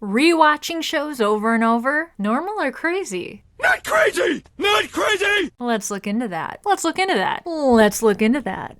Rewatching shows over and over? Normal or crazy? Not crazy! Not crazy! Let's look into that. Let's look into that. Let's look into that.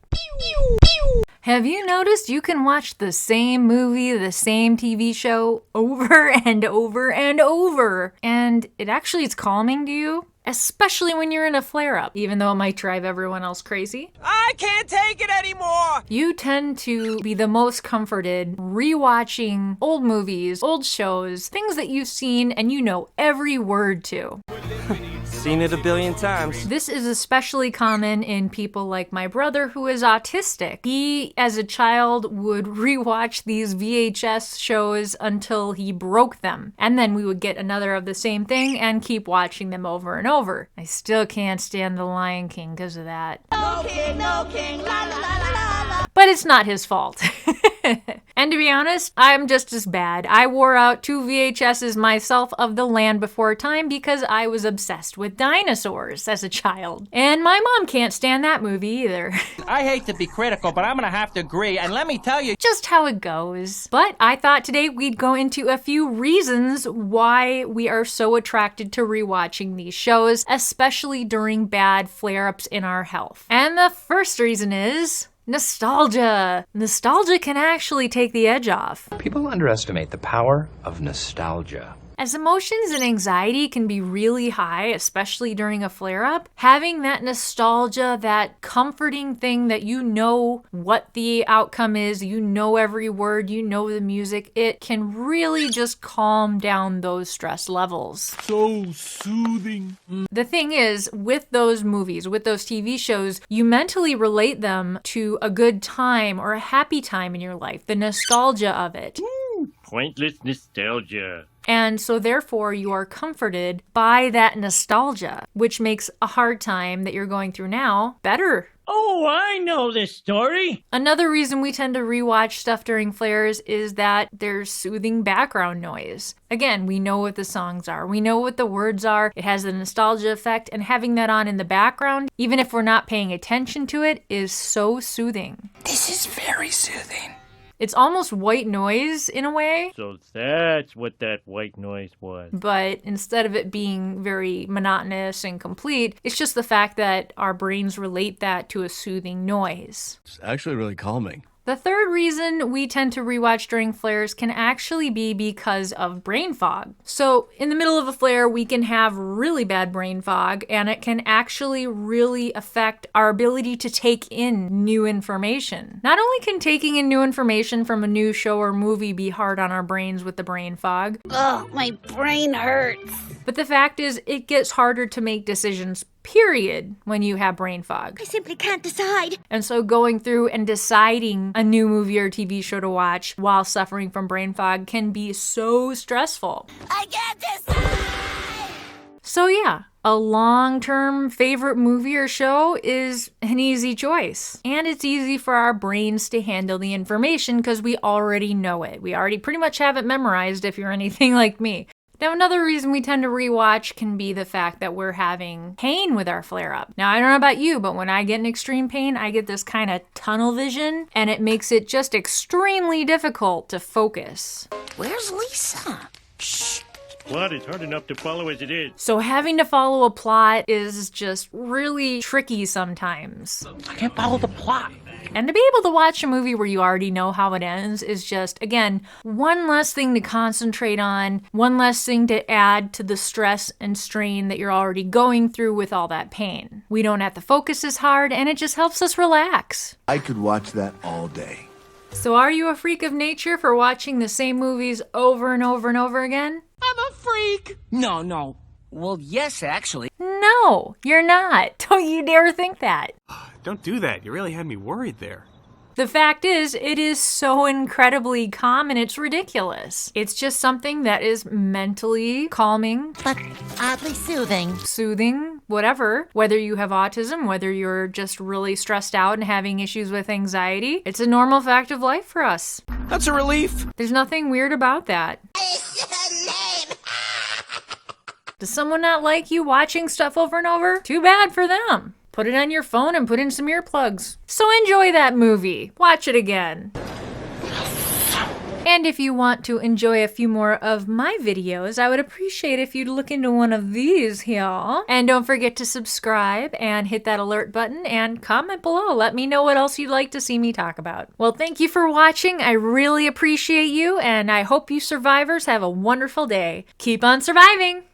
Have you noticed you can watch the same movie, the same TV show over and over and over, and it actually is calming to you? Especially when you're in a flare-up, even though it might drive everyone else crazy. I can't take it anymore! You tend to be the most comforted rewatching old movies, old shows, things that you've seen and you know every word to. Seen it a billion times. This is especially common in people like my brother who is autistic. He, as a child, would rewatch these VHS shows until he broke them. And then we would get another of the same thing and keep watching them over and over. I still can't stand The Lion King because of that. No king, la la la la la. But it's not his fault. And to be honest, I'm just as bad. I wore out 2 VHSs myself of The Land Before Time because I was obsessed with dinosaurs as a child. And my mom can't stand that movie either. I hate to be critical, but I'm gonna have to agree, and let me tell you, just how it goes. But I thought today we'd go into a few reasons why we are so attracted to rewatching these shows, especially during bad flare-ups in our health. And the first reason is nostalgia. Nostalgia can actually take the edge off. People underestimate the power of nostalgia. As emotions and anxiety can be really high, especially during a flare-up, having that nostalgia, that comforting thing that you know what the outcome is, you know every word, you know the music, it can really just calm down those stress levels. So soothing. The thing is, with those movies, with those TV shows, you mentally relate them to a good time or a happy time in your life, the nostalgia of it. Pointless nostalgia. And so therefore you are comforted by that nostalgia, which makes a hard time that you're going through now better. Oh, I know this story. Another reason we tend to rewatch stuff during flares is that there's soothing background noise. Again, we know what the songs are. We know what the words are. It has the nostalgia effect, and having that on in the background, even if we're not paying attention to it, is so soothing. This is very soothing. It's almost white noise in a way. So that's what that white noise was. But instead of it being very monotonous and complete, it's just the fact that our brains relate that to a soothing noise. It's actually really calming. The third reason we tend to rewatch during flares can actually be because of brain fog. So in the middle of a flare, we can have really bad brain fog, and it can actually really affect our ability to take in new information. Not only can taking in new information from a new show or movie be hard on our brains with the brain fog. Ugh, my brain hurts. But the fact is, it gets harder to make decisions, period, when you have brain fog. I simply can't decide. And so going through and deciding a new movie or TV show to watch while suffering from brain fog can be so stressful. I can't decide! So yeah, a long-term favorite movie or show is an easy choice. And it's easy for our brains to handle the information because we already know it. We already pretty much have it memorized if you're anything like me. Now, another reason we tend to rewatch can be the fact that we're having pain with our flare-up. Now, I don't know about you, but when I get in extreme pain, I get this kind of tunnel vision, and it makes it just extremely difficult to focus. Where's Lisa? Shh. Plot is hard enough to follow as it is. So having to follow a plot is just really tricky sometimes. I can't follow the plot. And to be able to watch a movie where you already know how it ends is just, again, one less thing to concentrate on, one less thing to add to the stress and strain that you're already going through with all that pain. We don't have to focus as hard, and it just helps us relax. I could watch that all day. So are you a freak of nature for watching the same movies over and over and over again? I'm a freak. No. Well, yes, actually. No, you're not. Don't you dare think that. Don't do that. You really had me worried there. The fact is, it is so incredibly calm and it's ridiculous. It's just something that is mentally calming. But oddly soothing. Soothing, whatever. Whether you have autism, whether you're just really stressed out and having issues with anxiety, it's a normal fact of life for us. That's a relief. There's nothing weird about that. Does someone not like you watching stuff over and over? Too bad for them. Put it on your phone and put in some earplugs. So enjoy that movie. Watch it again. And if you want to enjoy a few more of my videos, I would appreciate if you'd look into one of these here. And don't forget to subscribe and hit that alert button and comment below. Let me know what else you'd like to see me talk about. Well, thank you for watching. I really appreciate you, and I hope you survivors have a wonderful day. Keep on surviving!